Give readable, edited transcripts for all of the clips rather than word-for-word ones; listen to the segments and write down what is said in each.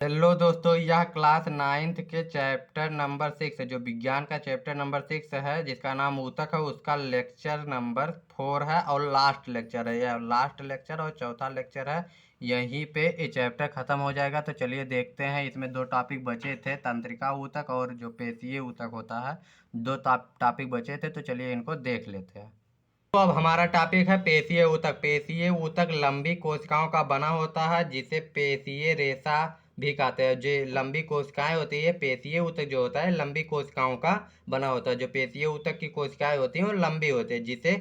Hello दोस्तों, यह class 9th के चैप्टर नंबर 6 जो विज्ञान का चैप्टर नंबर 6 है, जिसका नाम ऊतक है, उसका लेक्चर नंबर 4 है और लास्ट लेक्चर है। यह लास्ट लेक्चर और चौथा लेक्चर है। यहीं पे ये चैप्टर ख़त्म हो जाएगा। तो चलिए देखते हैं। इसमें दो टॉपिक बचे थे, तंत्रिका ऊतक और जो पेशीय ऊतक होता है। दो टॉपिक बचे थे, तो चलिए इनको देख लेते हैं। तो अब हमारा टॉपिक है पेशीय ऊतक। पेशीय ऊतक लंबी कोशिकाओं का बना होता है, जिसे पेशीय रेशा भी कहते हैं। जो लंबी कोशिकाएं होती है, पेशीय ऊतक जो होता है लंबी कोशिकाओं का बना होता है। जो पेशीय ऊतक की कोशिकाएं होती हैं वो लंबी होती है, जिसे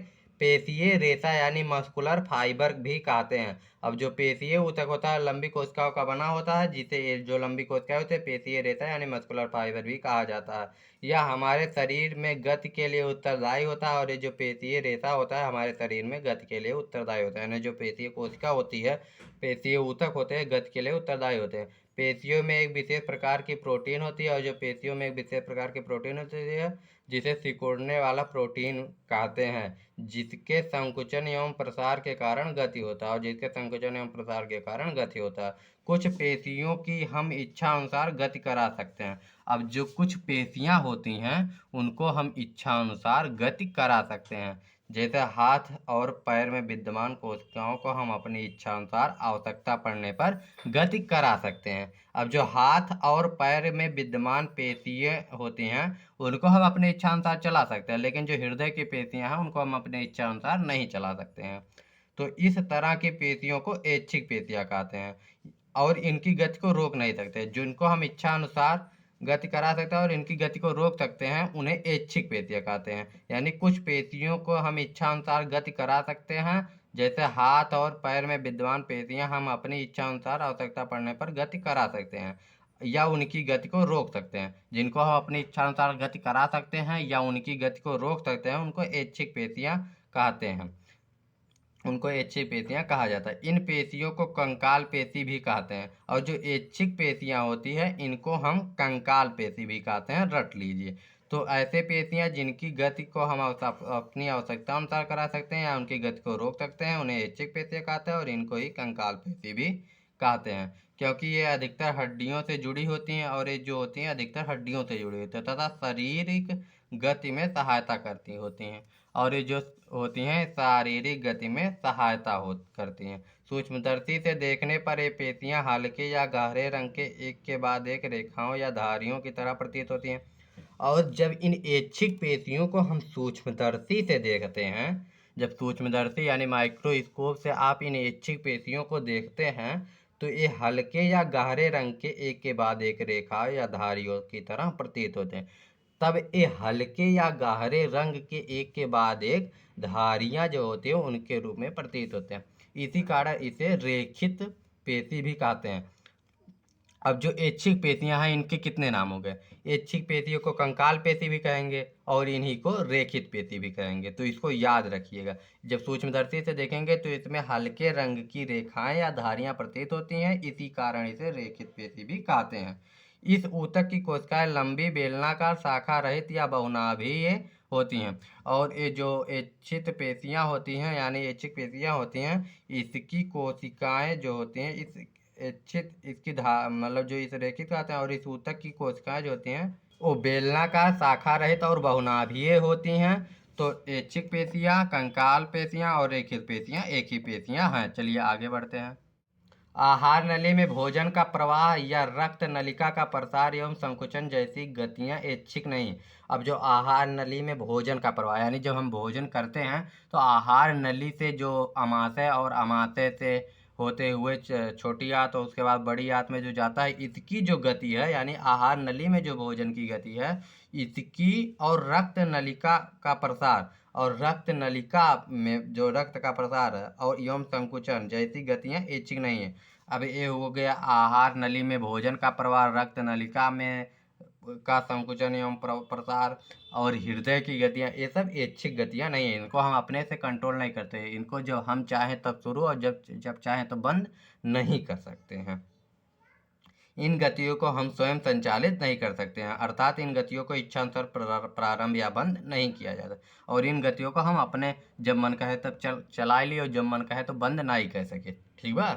पेशीय रेशा यानी मस्कुलर फाइबर भी कहते हैं। अब जो पेशीय ऊतक होता है लंबी कोशिकाओं का बना होता है, जिसे जो लंबी कोशिकाएं होती है पेशीय रेशा यानी मस्कुलर फाइबर भी कहा जाता है। यह हमारे शरीर में गति के लिए उत्तरदायी होता है, और ये जो पेशीय रेशा होता है हमारे शरीर में गति के लिए उत्तरदायी होता है। यानी जो पेशीय कोशिका होती है, पेशीय ऊतक होते हैं, गति के लिए उत्तरदायी होते हैं। पेशियों में एक विशेष प्रकार की प्रोटीन होती है, और जो पेशियों में एक विशेष प्रकार की प्रोटीन होती है जिसे सिकुड़ने वाला प्रोटीन कहते हैं, जिसके संकुचन एवं प्रसार के कारण गति होता है, और जिसके संकुचन एवं प्रसार के कारण गति होता है। कुछ पेशियों की हम इच्छा अनुसार गति करा सकते हैं। अब जो कुछ पेशियां होती हैं उनको हम इच्छा अनुसार गति करा सकते हैं। जैसे हाथ और पैर में विद्यमान कोशिकाओं को हम अपनी इच्छा अनुसार आवश्यकता पड़ने पर गति करा सकते हैं। अब जो हाथ और पैर में विद्यमान पेशियां होती हैं उनको हम अपनी इच्छा अनुसार चला सकते हैं, लेकिन जो हृदय की पेशियां हैं उनको हम अपनी इच्छा अनुसार नहीं चला सकते हैं। तो इस तरह की पेशियों को ऐच्छिक पेशियां कहते हैं, और इनकी गति को रोक नहीं सकते। जिनको हम इच्छा अनुसार गति करा सकते हैं और इनकी गति को रोक सकते हैं, उन्हें ऐच्छिक पेशियां कहते हैं। यानी कुछ पेशियों को हम इच्छा अनुसार गति करा सकते हैं, जैसे हाथ और पैर में विद्यमान पेशियां हम अपनी इच्छा अनुसार आवश्यकता पड़ने पर गति करा सकते हैं, या उनकी गति को रोक सकते हैं। जिनको हम अपनी इच्छा अनुसार गति करा सकते हैं या उनकी गति को रोक सकते हैं, उनको ऐच्छिक पेशियां कहते हैं। उनको ऐच्छिक पेशियां कहा जाता है। इन पेशियों को कंकाल पेशी भी कहते हैं, और जो ऐच्छिक पेशियां होती है इनको हम कंकाल पेशी भी कहते हैं, रट लीजिए। तो ऐसे पेशियां जिनकी गति को हम अपनी आवश्यकता अनुसार करा सकते हैं या उनकी गति को रोक सकते हैं, उन्हें ऐच्छिक पेशियां कहते हैं, और इनको ही कंकाल पेशी भी कहते हैं। क्योंकि ये अधिकतर हड्डियों से जुड़ी होती हैं, और ये जो होती हैं अधिकतर हड्डियों से जुड़ी होती है तथा शारीरिक गति में सहायता करती होती हैं, और ये जो होती हैं शारीरिक गति में सहायता करती हैं। सूक्ष्मदर्शी से देखने पर ये पेशियां हल्के या गहरे रंग के एक के बाद एक रेखाओं या धारियों की तरह प्रतीत होती हैं। और जब इन ऐच्छिक पेशियों को हम सूक्ष्मदर्शी से देखते हैं, जब सूक्ष्मदर्शी यानी माइक्रोस्कोप से आप इन ऐच्छिक पेशियों को देखते हैं, तो ये हल्के या गहरे रंग के एक के बाद एक रेखा या धारियों की तरह प्रतीत होते हैं। तब ये हल्के या गहरे रंग के एक के बाद एक धारियां जो होती हैं उनके रूप में प्रतीत होते हैं। इसी कारण इसे रेखित पेशी भी कहते हैं। अब जो ऐच्छिक पेशियां हैं इनके कितने नाम हो गए। ऐच्छिक पेशियों को कंकाल पेशी भी कहेंगे और इन्हीं को रेखित पेशी भी कहेंगे, तो इसको याद रखिएगा। जब सूक्ष्मदर्शी से देखेंगे तो इसमें हल्के रंग की रेखाएं या धारियां प्रतीत होती हैं, इसी कारण इसे रेखित पेशी भी कहते हैं। इस ऊतक की कोशिकाएं लंबी बेलनाकार शाखा रहित या बहुनाभीय होती हैं, और ये जो ऐच्छिक पेशियां होती हैं यानी ऐच्छिक पेशियां होती हैं, इसकी कोशिकाएं जो होती हैं इस ऐच्छिक इसकी मतलब जो इस रेखित कहते हैं, और इस ऊतक की कोशिकाएं जो होती हैं वो बेलनाकार शाखा रहित और बहुनाभीय होती हैं। तो ऐच्छिक पेशियां, कंकाल पेशियां और रेखित पेशियां एक ही पेशियां हैं। चलिए आगे बढ़ते हैं। आहार नली में भोजन का प्रवाह या रक्त नलिका का प्रसार एवं संकुचन जैसी गतियां ऐच्छिक नहीं। अब जो आहार नली में भोजन का प्रवाह यानी जब हम भोजन करते हैं तो आहार नली से जो अमाशय और अमाशय से होते हुए छोटी आंत और उसके बाद बड़ी आंत में जो जाता है, इसकी जो गति है यानी आहार नली में जो भोजन की गति है इसकी, और रक्त नलिका का प्रसार और रक्त नलिका में जो रक्त का प्रसार है और एवं संकुचन जैसी गतियां ऐच्छिक नहीं है। अब ये हो गया आहार नली में भोजन का प्रवाह, रक्त नलिका में का संकुचन एवं प्रसार और हृदय की गतियां, ये सब ऐच्छिक गतियां नहीं है। इनको हम अपने से कंट्रोल नहीं करते, इनको जब हम चाहें तब शुरू और जब जब चाहें तो बंद नहीं कर सकते हैं। इन गतियों को हम स्वयं संचालित नहीं कर सकते हैं, अर्थात इन गतियों को इच्छानुसार प्रारंभ या बंद नहीं किया जाता, और इन गतियों को हम अपने जब मन कहे तब चला लिए और जब मन कहे तो बंद ना ही कह सके। ठीक बा।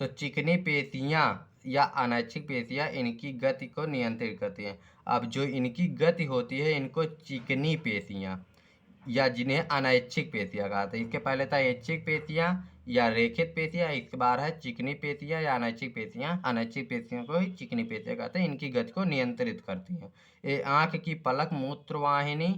तो चिकनी पेशियां या अनैच्छिक पेशियाँ इनकी गति को नियंत्रित करती हैं। अब जो इनकी गति होती है इनको चिकनी पेशियाँ या जिन्हें अनैच्छिक पेशियाँ कहते हैं। इसके पहले था ऐच्छिक पेशियाँ या रेखित पेशियाँ, इसके बाद है चिकनी पेशियाँ या अनैच्छिक पेशियाँ। अनैच्छिक पेशियों को ही चिकनी पेशियाँ कहते हैं। इनकी गति को नियंत्रित करती हैं। ये आँख की पलक, मूत्रवाहिनी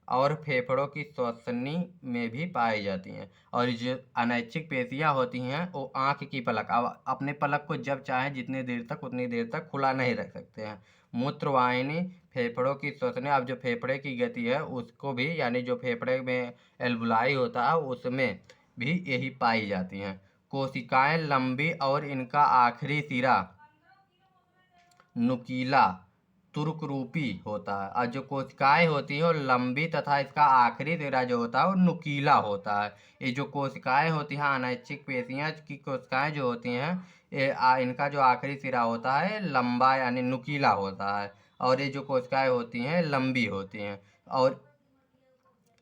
और फेफड़ों की श्वसनी में भी पाई जाती हैं। और जो अनैच्छिक पेशियाँ होती हैं वो आँख की पलक, अब अपने पलक को जब चाहे जितनी देर तक उतनी देर तक खुला नहीं रख सकते हैं। मूत्रवाहिनी, फेफड़ों की श्वसनी, अब जो फेफड़े की गति है उसको भी, यानी जो फेफड़े में एल्वुलाई होता है उसमें भी यही पाई जाती हैं। कोशिकाएं लंबी और इनका आखिरी सिरा नुकीला तुर्करूपी होता है। और जो कोशिकाएं होती हैं वो लंबी तथा इसका आखिरी सिरा जो होता है वो नुकीला होता है। ये जो कोशिकाएं होती हैं, अनैच्छिक पेशियाँ की कोशिकाएं जो होती हैं, इनका जो आखिरी सिरा होता है लंबा यानी नुकीला होता है। और ये जो कोशिकाएं होती हैं लंबी होती हैं और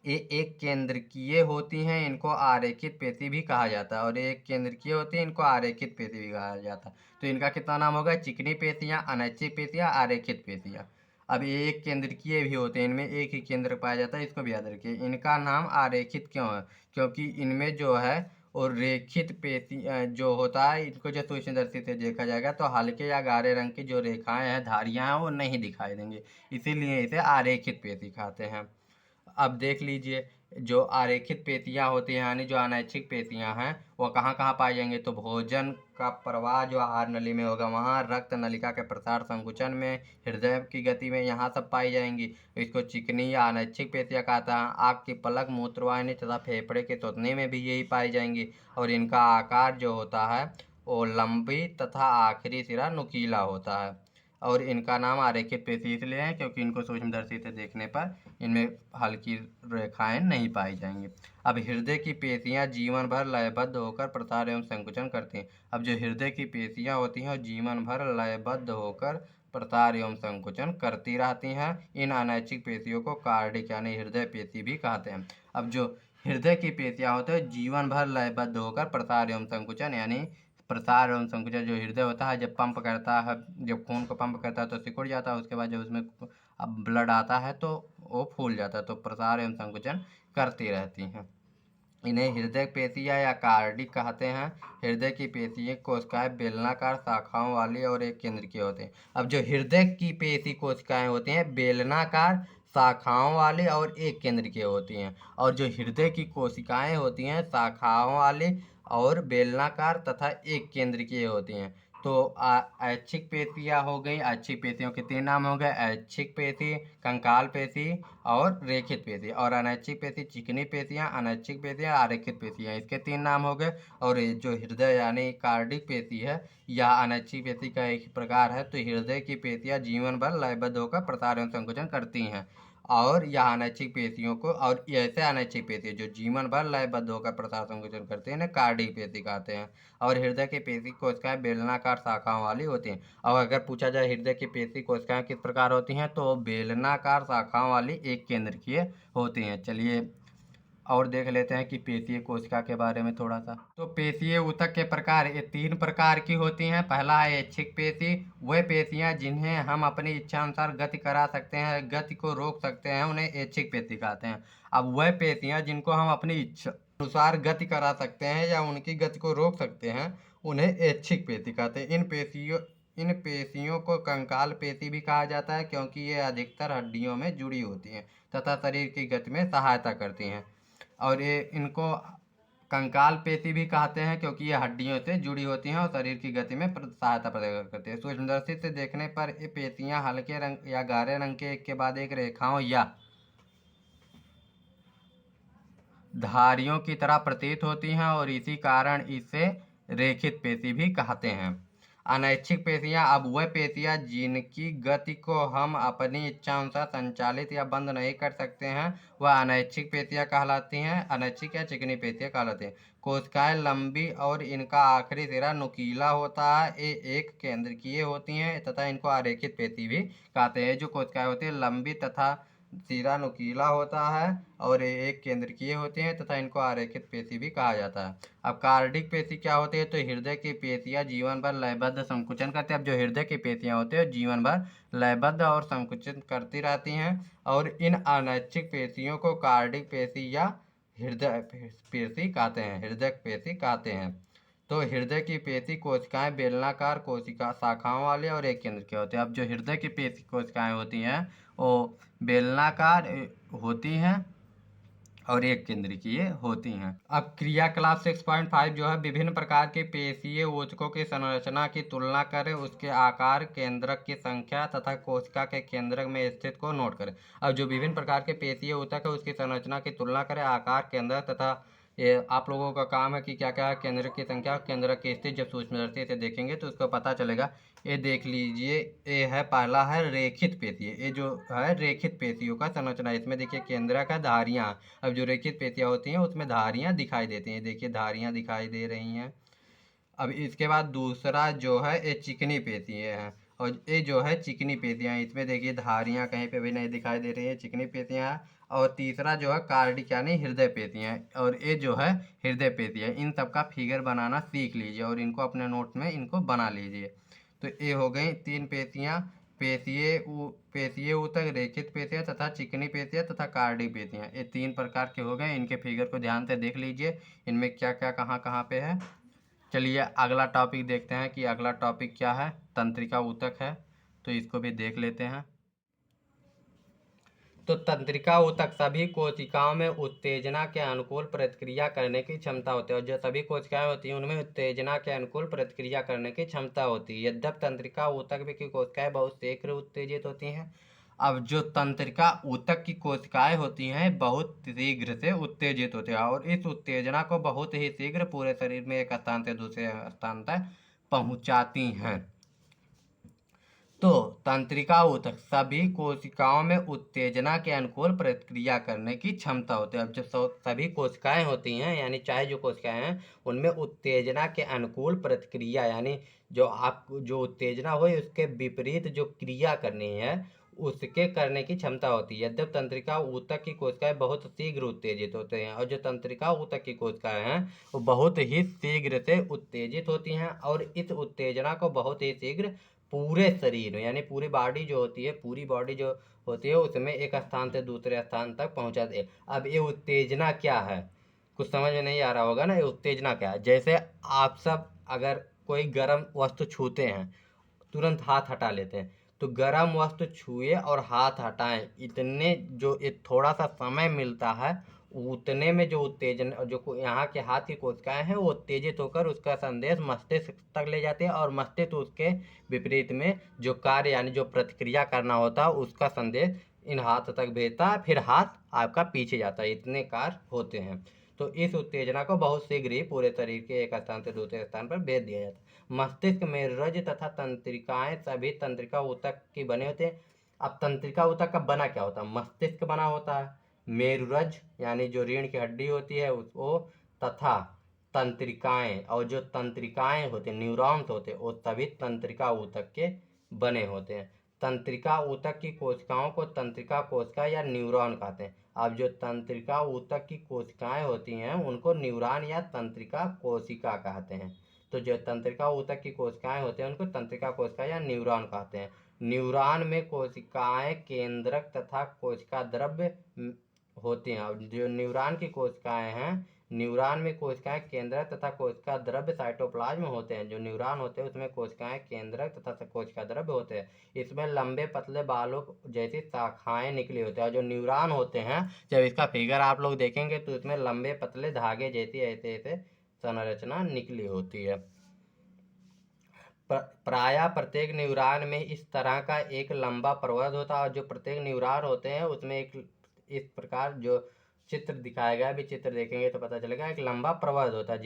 ये एक केंद्रकीय होती हैं। इनको आरेखित पेशी भी कहा जाता है। और ये एक केंद्रकीय होती है, इनको आरेखित पेशी भी कहा जाता है। तो इनका कितना नाम होगा? चिकनी पेशियाँ, अनैच्छिक पेशियाँ, आरेखित पेशियाँ। अब ये एक केंद्रकीय भी होते हैं, इनमें एक ही केंद्र पाया जाता है, इसको भी याद रखिए। इनका नाम आरेखित क्यों है? क्योंकि इनमें जो है और रेखित पेशी जो होता है, इनको जो सूक्ष्मदर्शी से देखा जाएगा तो हल्के या गाढ़े रंग की जो रेखाएं हैं, धारियां हैं, वो नहीं दिखाई देंगी, इसीलिए इसे आरेखित पेशी कहते हैं। अब देख लीजिए, जो आरेखित पेशियाँ होती हैं यानी जो अनैच्छिक पेशियाँ हैं वो कहाँ कहाँ पाई जाएंगी? तो भोजन का प्रवाह जो आहार नली में होगा वहाँ, रक्त नलिका के प्रसार संकुचन में, हृदय की गति में, यहाँ सब पाई जाएंगी। इसको चिकनी या अनैच्छिक पेशियाँ कहता है। आँख की पलक, मूत्रवाहिनी तथा फेफड़े के थूथने में भी यही पाई जाएंगी। और इनका आकार जो होता है वो लंबी तथा आखिरी सिरा नुकीला होता है। और इनका नाम आरेखित पेशी इसलिए है क्योंकि इनको सूक्ष्मदर्शी से देखने पर इनमें हल्की रेखाएं नहीं पाई जाएंगी। अब हृदय की पेशियां जीवन भर लयबद्ध होकर प्रसार एवं संकुचन करती हैं। अब जो हृदय की पेशियां होती हैं वो जीवन भर लयबद्ध होकर प्रसार एवं संकुचन करती रहती हैं। इन अनैच्छिक पेशियों को कार्डिक यानी हृदय पेशी भी कहते हैं। अब जो हृदय की पेशियां होते हैं जीवन भर लयबद्ध होकर प्रसार एवं संकुचन, यानी प्रसार एवं संकुचन, जो हृदय होता है जब पंप करता है, जब खून को पंप करता है तो सिकुड़ जाता है, उसके बाद जब उसमें अब ब्लड आता है तो वो फूल जाता है, तो प्रसार एवं संकुचन करती रहती हैं। इन्हें हृदय पेशियाँ या कार्डिक कहते हैं। हृदय की पेशियाँ कोशिकाएं बेलनाकार शाखाओं वाली और एक केंद्रीय होते हैं। अब जो हृदय की पेशी कोशिकाएं होती हैं बेलनाकार शाखाओं वाली और एक केंद्रीय होती हैं। और जो हृदय की कोशिकाएं होती हैं शाखाओं वाली और बेलनाकार तथा एक केंद्रीय होती हैं। तो ऐच्छिक पेशियाँ हो गई। ऐच्छिक पेशियों के तीन नाम हो गए, ऐच्छिक पेशी, कंकाल पेशी और रेखित पेशी। और अनैच्छिक पेशी चिकनी पेशियाँ, अनैच्छिक पेशियाँ, आरेखित पेशियाँ, इसके तीन नाम हो गए। और जो हृदय यानी कार्डिक पेशी है या अनैच्छिक पेशी का एक प्रकार है। तो हृदय की पेशियाँ जीवन भर लयबद्ध होकर प्रसार एवं संकुचन करती हैं। और यह अनैच्छिक पेशियों को, और ऐसे अनैच्छिक पेशी जो जीवन भर लयबद्ध होकर प्रसार संकुचन करते हैं इन्हें कार्डिक पेशी कहते हैं। और हृदय की पेशी कोशिकाएं बेलनाकार शाखाओं वाली होती हैं। और अगर पूछा जाए हृदय की पेशी कोशिकाएं किस प्रकार होती हैं तो बेलनाकार शाखाओं वाली एक केंद्रीय होती हैं। चलिए और देख लेते हैं कि पेशीय कोशिका के बारे में थोड़ा सा। तो पेशीय ऊतक के प्रकार ये तीन प्रकार की होती हैं। पहला है ऐच्छिक पेशी, वह पेशियां जिन्हें हम अपनी इच्छा अनुसार गति करा सकते हैं, गति को रोक सकते हैं, उन्हें ऐच्छिक पेशी कहते हैं। अब वह पेशियां जिनको हम अपनी इच्छा अनुसार गति करा सकते हैं या उनकी गति को रोक सकते हैं उन्हें ऐच्छिक पेशी कहते हैं। इन पेशियों को कंकाल पेशी भी कहा जाता है क्योंकि ये अधिकतर हड्डियों में जुड़ी होती हैं तथा शरीर की गति में सहायता करती हैं। और ये इनको कंकाल पेशी भी कहते हैं क्योंकि ये हड्डियों से जुड़ी होती हैं और शरीर की गति में सहायता प्रदान करती है। सूक्ष्मदर्शी से देखने पर ये पेशियां हल्के रंग या गाढ़े रंग के एक के बाद एक रेखाओं या धारियों की तरह प्रतीत होती हैं और इसी कारण इसे रेखित पेशी भी कहते हैं। अनैच्छिक पेशियां, अब वह पेशियां जिनकी गति को हम अपनी इच्छा अनुसार संचालित या बंद नहीं कर सकते हैं वह अनैच्छिक पेशियां कहलाती हैं। अनैच्छिक या चिकनी पेशियां कहलाती हैं। कोशिकाएं लंबी और इनका आखिरी सिरा नुकीला होता है। ये एक केंद्रीय होती हैं तथा इनको आरेखित पेशी भी कहते हैं। जो कोशिकाएं होती हैं लंबी तथा सिरा नुकीला होता है और एक केंद्रकीय होती हैं तथा इनको आरेखित पेशी भी कहा जाता है। अब कार्डिक पेशी क्या होती है, तो हृदय की पेशियां जीवन भर लयबद्ध संकुचन करती है। अब जो हृदय की पेशियां होती है जीवन भर लयबद्ध और संकुचित करती रहती हैं और इन अनैच्छिक पेशियों को कार्डिक पेशी या हृदय पेशी कहते हैं, हृदय पेशी कहते हैं। तो हृदय की पेशी कोशिकाएं बेलनाकार कोशिका शाखाओं वाली और एक केंद्र के होते हैं। अब जो हृदय की पेशी कोशिकाएं होती हैं वो बेलनाकार होती हैं और एक केंद्रीय होती हैं। अब क्रियाकलाप 6.5 जो है विभिन्न प्रकार के पेशीय ऊतकों की संरचना की तुलना करें, उसके आकार, केंद्रक की संख्या तथा कोशिका के केंद्रक में स्थित को नोट करें। अब जो विभिन्न प्रकार के पेशीय ऊतक है उसकी संरचना की तुलना करें, आकार, केंद्रक तथा ये आप लोगों का काम है कि क्या क्या है, केंद्रक की संख्या, केंद्रक की स्थिति। जब सूक्ष्मदर्शी से देखेंगे तो उसको पता चलेगा। ये देख लीजिए, ये है पहला है रेखित पेशी। ये जो है रेखित पेशियों का संरचना, इसमें देखिए केंद्रक है, धारियां। अब जो रेखित पेशियां होती हैं उसमें धारियां दिखाई देती हैं, देखिए धारियां दिखाई दे रही हैं। अब इसके बाद दूसरा जो है ये चिकनी पेशियां हैं और ये जो है चिकनी पेशियां, इसमें देखिए धारियां कहीं पे भी नहीं दिखाई दे रही है, चिकनी पेशियां हैं। और तीसरा जो है कार्डिक यानी हृदय पेशियां और ये जो है हृदय पेशियां। इन सब का फिगर बनाना सीख लीजिए और इनको अपने नोट में इनको बना लीजिए। तो ये हो गई 3 पेशियां, पेशीय ऊतक, रेखित पेशियां तथा चिकनी पेशियां तथा कार्डिक पेशियां। ये 3 प्रकार के हो गए। इनके फिगर को ध्यान से देख लीजिए, इनमें क्या क्या कहाँ कहाँ पे है। चलिए अगला टॉपिक देखते हैं कि अगला टॉपिक क्या है। तंत्रिका ऊतक है, तो इसको भी देख लेते हैं। तो तंत्रिका ऊतक सभी कोशिकाओं में उत्तेजना के अनुकूल प्रतिक्रिया करने की क्षमता होती है और जो सभी कोशिकाएं होती हैं उनमें उत्तेजना के अनुकूल प्रतिक्रिया करने की क्षमता होती है। यद्यपि तंत्रिका ऊतक की कोशिकाएं बहुत शीघ्र उत्तेजित होती हैं। अब जो तंत्रिका ऊतक की कोशिकाएं होती हैं बहुत शीघ्र से उत्तेजित होती है और इस उत्तेजना को बहुत ही शीघ्र पूरे शरीर में एक स्थान से दूसरे स्थान तक पहुंचाती हैं। तो तंत्रिका ऊतक सभी कोशिकाओं में उत्तेजना के अनुकूल प्रतिक्रिया करने की क्षमता होती है। अब जो सभी कोशिकाएं होती हैं यानी चाहे जो कोशिकाएं हैं उनमें उत्तेजना के अनुकूल प्रतिक्रिया यानी जो उत्तेजना हो उसके विपरीत जो क्रिया करनी है उसके करने की क्षमता होती है। यद्यपि तंत्रिका ऊतक की कोशिकाएं बहुत शीघ्र उत्तेजित होते हैं और जो तंत्रिका ऊतक की कोशिकाएं हैं वो बहुत ही शीघ्र से उत्तेजित होती हैं और इस उत्तेजना को बहुत ही शीघ्र पूरे शरीर में यानी पूरी बॉडी जो होती है, पूरी बॉडी जो होती है उसमें एक स्थान से दूसरे स्थान तक पहुंचाती है। अब ये उत्तेजना क्या है, कुछ समझ में नहीं आ रहा होगा ना। ये उत्तेजना क्या है, जैसे आप सब अगर कोई गर्म वस्तु छूते हैं तुरंत हाथ हटा लेते हैं, तो गर्म वस्तु छुए और हाथ हटाएं, इतने जो थोड़ा सा समय मिलता है उतने में जो उत्तेजन जो यहाँ के हाथ की कोशिकाएं हैं वो उत्तेजित होकर उसका संदेश मस्तिष्क तक ले जाते हैं और मस्तिष्क उसके विपरीत में जो कार्य यानी जो प्रतिक्रिया करना होता है उसका संदेश इन हाथ तक भेजता है, फिर हाथ आपका पीछे जाता है। इतने कार्य होते हैं। तो इस उत्तेजना को बहुत शीघ्र ही पूरे शरीर के एक स्थान से दूसरे स्थान पर भेज दिया जाता है। मस्तिष्क में रज तथा तंत्रिकाएं सभी तंत्रिका ऊतक की बने होते हैं। अब तंत्रिका ऊतक का बना क्या होता है, मस्तिष्क बना होता है, मेरुरज यानी जो रीढ़ की हड्डी होती है उसको, तथा तंत्रिकाएं और जो तंत्रिकाएं होते हैं न्यूरॉन्स होते हैं वो सभी तंत्रिका ऊतक के बने होते हैं। तंत्रिका ऊतक की कोशिकाओं को तंत्रिका कोशिका या न्यूरॉन कहते हैं। अब जो तंत्रिका ऊतक की कोशिकाएं होती हैं उनको न्यूरॉन या तंत्रिका कोशिका कहते हैं। तो जो तंत्रिका ऊतक की कोशिकाएं होते हैं उनको तंत्रिका कोशिका या न्यूरॉन कहते हैं। न्यूरॉन में कोशिकाएं केंद्रक तथा कोशिका द्रव्य होती हैं। और जो न्यूरॉन की कोशिकाएं हैं, न्यूरॉन में कोशिकाएं केंद्रक तथा कोशिका द्रव्य साइटोप्लाज्म होते हैं। जो न्यूरॉन होते हैं उसमें कोशिकाएं केंद्रक तथा कोशिका द्रव्य होते हैं। इसमें लंबे पतले बालों जैसी शाखाएं निकली होती है और जो न्यूरॉन होते हैं जब इसका फिगर आप लोग देखेंगे तो इसमें लंबे पतले धागे जैसी ऐसे ऐसे संरचना निकली होती है। प्रायः प्रत्येक न्यूरॉन में इस तरह का एक लंबा प्रवर्ध होता है और जो प्रत्येक न्यूरॉन होते हैं उसमें एक इस प्रकार जो चित्र दिखाया गया, अभी चित्र देखेंगे तो पता चलेगा, एक लंबा प्रवर्ध होता है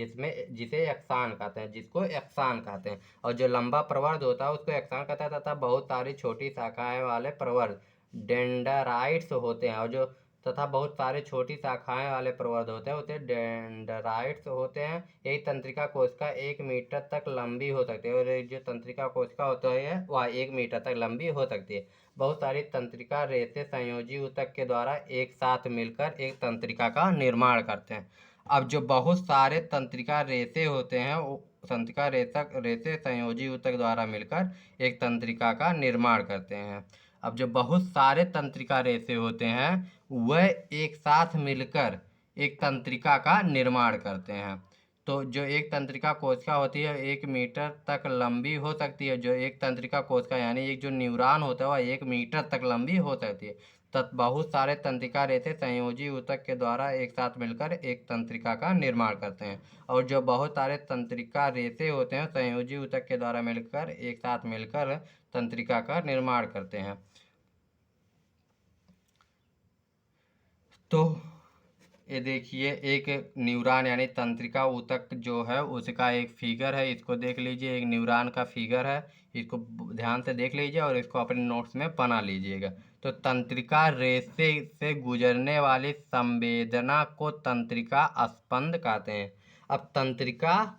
जिसे एक्सान कहते हैं, जिसको एक्सान कहते हैं। और जो लंबा प्रवर्ध होता है उसको एक्सान कहता है तथा बहुत सारी छोटी शाखाएं वाले प्रवर्ध डेंड्राइट्स होते हैं। और जो तथा बहुत सारे छोटी शाखाएं वाले प्रवर्ध होते हैं, उसे डेंड्राइट्स होते हैं। यही तंत्रिका कोशिका 1 मीटर तक लंबी हो सकती है, और जो तंत्रिका कोशिका होती है वह 1 मीटर तक लंबी हो सकती है। बहुत सारी तंत्रिका रेशे संयोजी ऊतक के द्वारा एक साथ मिलकर एक तंत्रिका का निर्माण करते हैं। अब जो बहुत सारे तंत्रिका रेशे होते हैं, तंत्रिका रेशे संयोजी ऊतक द्वारा मिलकर एक तंत्रिका का निर्माण करते हैं। अब जो बहुत सारे तंत्रिका रेशे होते हैं वह एक साथ मिलकर एक तंत्रिका का निर्माण करते हैं। तो जो एक तंत्रिका कोशिका होती है 1 मीटर तक लंबी हो सकती है। जो एक तंत्रिका कोशिका यानी एक जो न्यूरॉन होता है वह 1 मीटर तक लंबी हो सकती है। तब बहुत सारे तंत्रिका रेशे संयोजी ऊतक के द्वारा एक साथ मिलकर एक तंत्रिका का निर्माण करते हैं। और जो बहुत सारे तंत्रिका रेशे होते हैं संयोजी ऊतक के द्वारा मिलकर एक साथ मिलकर तंत्रिका का निर्माण करते हैं। तो ये देखिए एक न्यूरॉन यानी तंत्रिका ऊतक जो है उसका एक फिगर है, इसको देख लीजिए। एक न्यूरॉन का फिगर है, इसको ध्यान से देख लीजिए और इसको अपने नोट्स में बना लीजिएगा। तो तंत्रिका रेशे से गुजरने वाली संवेदना को तंत्रिका स्पंद कहते हैं। अब तंत्रिका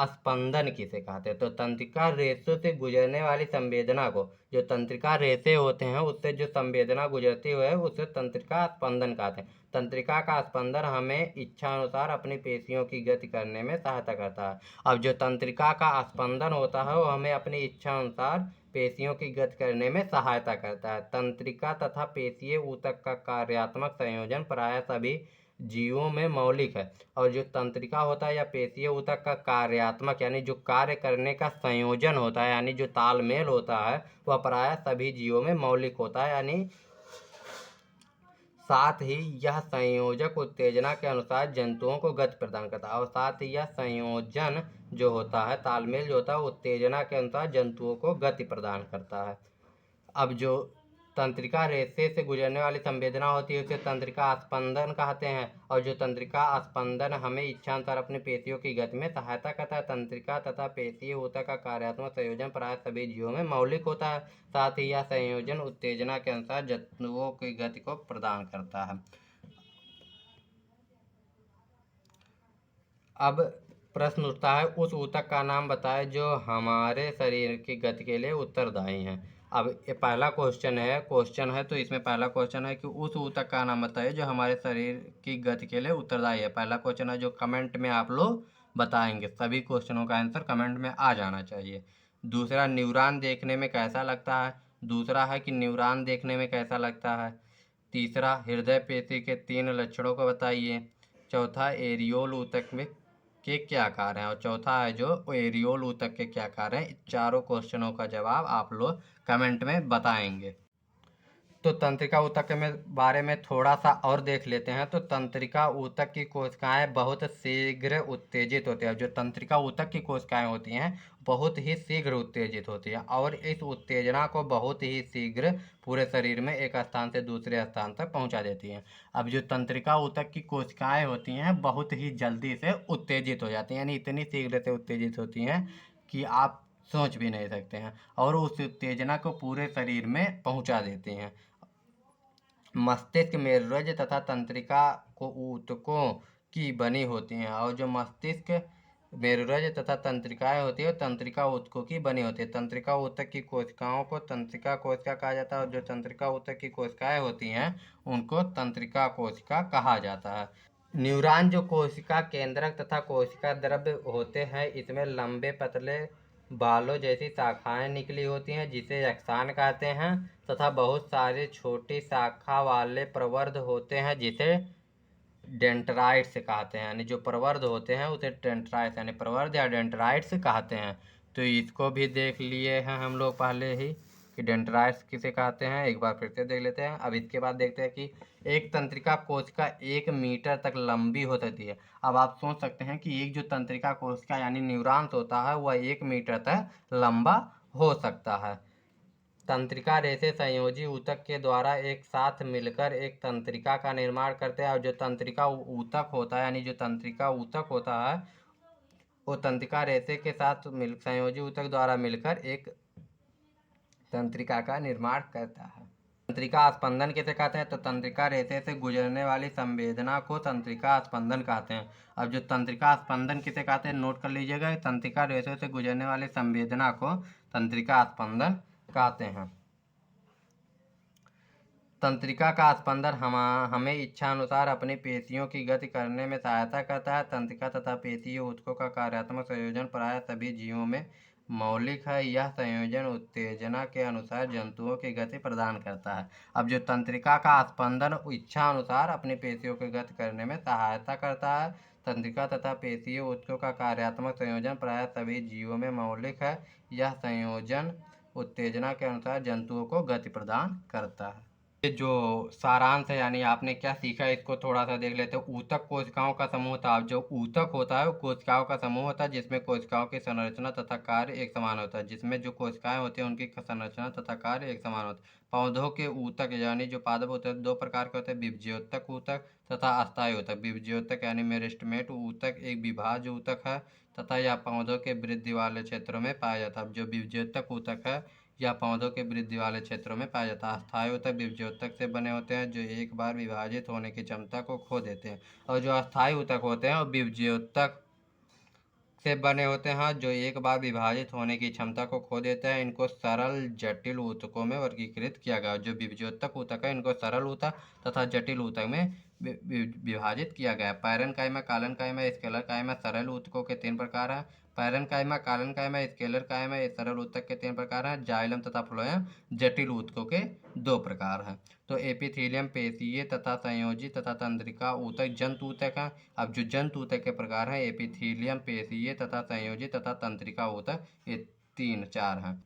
स्पंदन किसे कहते हैं? तो तंत्रिका रेशों से गुजरने वाली संवेदना को, जो तंत्रिका रेशे होते हैं उससे जो संवेदना गुजरती है उसे तंत्रिका स्पंदन कहते हैं। तंत्रिका का स्पंदन हमें इच्छा अनुसार अपनी पेशियों की गति करने में सहायता करता है। अब जो तंत्रिका का स्पंदन होता है वो हमें अपनी इच्छा अनुसार पेशियों की गति करने में सहायता करता है। तंत्रिका तथा पेशीय ऊतक का कार्यात्मक संयोजन प्रायः सभी जीवों में मौलिक है। और जो तंत्रिका होता है या पेशीय ऊतक का कार्यात्मक यानी जो कार्य करने का संयोजन होता है यानी जो तालमेल होता है वह प्रायः सभी जीवों में मौलिक होता है। यानी साथ ही यह संयोजक उत्तेजना के अनुसार जंतुओं को गति प्रदान करता है। और साथ ही यह संयोजन जो होता है, तालमेल जो होता है, उत्तेजना के अनुसार जंतुओं को गति प्रदान करता है। अब जो तंत्रिका रेशे से गुजरने वाली संवेदना होती है उसे तंत्रिका स्पंदन कहते हैं। और जो तंत्रिका स्पंदन हमें इच्छानुसार अपने पेशियों की गति में सहायता करता है। तंत्रिका तथा पेशीय ऊतक का कार्यात्मक संयोजन प्रायः सभी जीवों में मौलिक होता है। साथ ही यह संयोजन उत्तेजना के अनुसार जंतुओं की गति को प्रदान करता है। अब प्रश्न उठता है, उस ऊतक का नाम बताएं जो हमारे शरीर की गति के लिए उत्तरदायी है। अब ये पहला क्वेश्चन है तो इसमें पहला क्वेश्चन है कि उस ऊतक का नाम बताइए जो हमारे शरीर की गति के लिए उत्तरदायी है। पहला क्वेश्चन है जो कमेंट में आप लोग बताएंगे। सभी क्वेश्चनों का आंसर कमेंट में आ जाना चाहिए। दूसरा, न्यूरॉन देखने में कैसा लगता है? दूसरा है कि न्यूरॉन देखने में कैसा लगता है। तीसरा, हृदय पेशी के 3 लक्षणों को बताइए। चौथा, एरियोल ऊतक में के क्या कार्य हैं। और चौथा है जो एरियोल ऊतक के क्या कार्य हैं। चारों क्वेश्चनों का जवाब आप लोग कमेंट में बताएंगे। तो तंत्रिका ऊतक में बारे में थोड़ा सा और देख लेते हैं। तो तंत्रिका ऊतक की कोशिकाएं बहुत शीघ्र उत्तेजित होती हैं। जो तंत्रिका ऊतक की कोशिकाएं होती हैं बहुत ही शीघ्र उत्तेजित होती हैं और इस उत्तेजना को बहुत ही शीघ्र पूरे शरीर में एक स्थान से दूसरे स्थान तक पहुंचा देती हैं। अब जो तंत्रिका ऊतक की कोशिकाएं होती हैं बहुत ही जल्दी से उत्तेजित हो जाती हैं, यानी इतनी शीघ्र से उत्तेजित होती हैं कि आप सोच भी नहीं सकते हैं, और उस उत्तेजना को पूरे शरीर में पहुंचा देती हैं। मस्तिष्क मेरुरज्ज तथा तंत्रिका को ऊतकों की बनी होती हैं। और जो मस्तिष्क मेरुरज्ज तथा तंत्रिकाएं होती है तंत्रिका ऊतकों की बनी होती है। तंत्रिका ऊतक की कोशिकाओं को तंत्रिका कोशिका कहा जाता है और जो तंत्रिका ऊतक की कोशिकाएं होती हैं उनको तंत्रिका कोशिका कहा जाता है। न्यूरॉन जो कोशिका केंद्रक तथा कोशिका द्रव्य होते हैं इसमें लंबे पतले बालों जैसी शाखाएं निकली होती हैं जिसे यक्सान कहते हैं, तथा बहुत सारे छोटी शाखा वाले प्रवर्ध होते हैं जिसे डेंड्राइट्स कहते हैं। यानी जो प्रवर्ध होते हैं उसे डेंड्राइट्स यानी प्रवर्ध या डेंड्राइट्स कहते हैं। तो इसको भी देख लिए हैं हम लोग पहले ही कि डेंड्राइट्स किसे कहते हैं। एक बार फिर से देख लेते हैं। अब इसके बाद देखते हैं कि एक तंत्रिका कोशिका 1 मीटर तक लंबी हो सकती है। अब आप सोच सकते हैं कि एक जो तंत्रिका कोशिका यानी न्यूरॉन्स होता है वह 1 मीटर तक लंबा हो सकता है। तंत्रिका रेशे संयोजी ऊतक के द्वारा एक साथ मिलकर एक तंत्रिका का निर्माण करते हैं। और जो तंत्रिका ऊतक होता है यानी जो तंत्रिका ऊतक होता है वो तंत्रिका रेशे के साथ संयोजी ऊतक द्वारा मिलकर एक तंत्रिका का निर्माण करता है। तंत्रिका स्पंदन किसे कहते हैं? तो तंत्रिका रेशे से गुजरने वाली संवेदना को तंत्रिका स्पंदन कहते हैं। अब जो तंत्रिका स्पंदन किसे कहते हैं नोट कर लीजिएगा। तंत्रिका रेशे से गुजरने वाली संवेदना को तंत्रिका स्पंदन कहते हैं। तंत्रिका का स्पंदन हमें इच्छानुसार अपनी पेशियों की गति करने में सहायता करता है। तंत्रिका तथा पेशीय ऊतकों का कार्यात्मक संयोजन प्रायः सभी जीवों में मौलिक है। यह संयोजन उत्तेजना के अनुसार जंतुओं की गति प्रदान करता है। अब जो तंत्रिका का स्पंदन इच्छा अनुसार अपनी पेशियों की गति करने में सहायता करता है। तंत्रिका तथा पेशीय ऊतकों का कार्यात्मक संयोजन प्रायः सभी जीवों में मौलिक है। यह संयोजन उत्तेजना के अनुसार जंतुओं को गति प्रदान करता है। ये जो सारांश है यानी आपने क्या सीखा इसको थोड़ा सा देख लेते हैं। ऊतक कोशिकाओं का समूह था। अब जो ऊतक होता है वो कोशिकाओं का समूह होता है जिसमें कोशिकाओं की संरचना तथा कार्य एक समान होता है। जिसमें जो कोशिकाएं होती हैं उनकी संरचना तथा कार्य एक समान होता है। पौधों के ऊतक यानी जो पादप होते हैं दो प्रकार के होते हैं, विभज्योतक ऊतक तथा अस्थायी ऊतक। विभज्योतक यानी मेरिस्टेमेट ऊतक एक विभाज्य ऊतक है तथा यह पौधों के वृद्धि वाले क्षेत्रों में पाया जाता है। जो विभज्योतक ऊतक है या पौधों के वृद्धि वाले क्षेत्रों में पाया जाता है। अस्थायी ऊतक विभज्योतक से बने होते हैं जो एक बार विभाजित होने की क्षमता को खो देते हैं। और जो अस्थायी ऊतक होते हैं वो विभज्योतक से बने होते हैं जो एक बार विभाजित होने की क्षमता को खो देते हैं। इनको सरल जटिल ऊतकों में वर्गीकृत किया गया। जो विभज्योतक ऊतक है इनको सरल ऊतक तथा जटिल ऊतक में विभाजित किया गया। पैरेन्काइमा, कालेन्काइमा, स्केलर काइमा सरल ऊतकों के 3 प्रकार हैं। पैरेन्काइमा, कालेन्काइमा, स्केलर काइमा ये सरल ऊतक के 3 प्रकार हैं। जाइलम तथा फ्लोएम जटिल ऊतकों के 2 प्रकार हैं। तो एपिथेलियम पेशीय तथा संयोजी तथा तंत्रिका ऊतक जंतु ऊतक हैं। अब जो जंतु ऊतक के प्रकार हैं एपिथेलियम पेशीय तथा संयोजी तथा तंत्रिका ऊतक ये 3-4 हैं।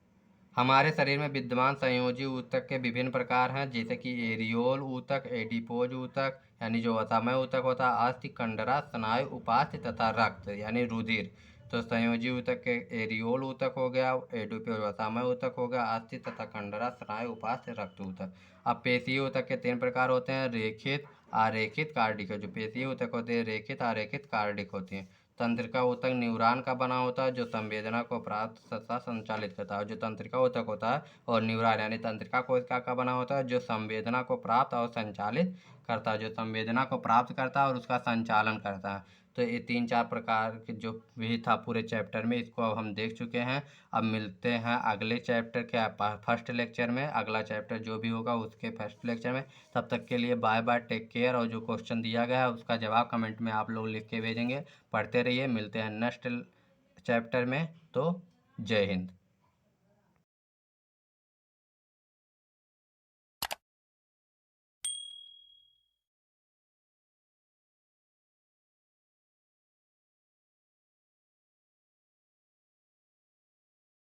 हमारे शरीर में विद्यमान संयोजी ऊतक के विभिन्न प्रकार हैं जैसे कि एरियोल ऊतक, एडिपोज ऊतक यानी जो वसामय ऊतक होता है, अस्थि, कंडरा, स्नायु, उपास्थि तथा रक्त यानी रुधिर। तो संयोजी ऊतक के एरियोल ऊतक हो गया, एडिपोज वसामय ऊतक हो गया, अस्थि तथा कंडरा, स्नायु, उपास्थि, रक्त ऊतक। अब पेशीय ऊतक के 3 प्रकार होते हैं, रेखित, आरेखित, कार्डिक। जो पेशीय ऊतक होते हैं रेखित, आरेखित, कार्डिक होती हैं। तंत्रिका ऊतक न्यूरॉन का बना होता है जो संवेदना को प्राप्त तथा संचालित करता है। जो तंत्रिका ऊतक होता है और न्यूरॉन यानी तंत्रिका कोशिका का बना होता है जो संवेदना को प्राप्त और संचालित करता है। जो संवेदना को प्राप्त करता है और उसका संचालन करता है। तो ये 3-4 प्रकार के जो भी था पूरे चैप्टर में इसको अब हम देख चुके हैं। अब मिलते हैं अगले चैप्टर के फर्स्ट लेक्चर में। अगला चैप्टर जो भी होगा उसके फर्स्ट लेक्चर में। तब तक के लिए बाय बाय, टेक केयर। और जो क्वेश्चन दिया गया है उसका जवाब कमेंट में आप लोग लिख के भेजेंगे। पढ़ते रहिए। मिलते हैं नेक्स्ट चैप्टर में। तो जय हिंद।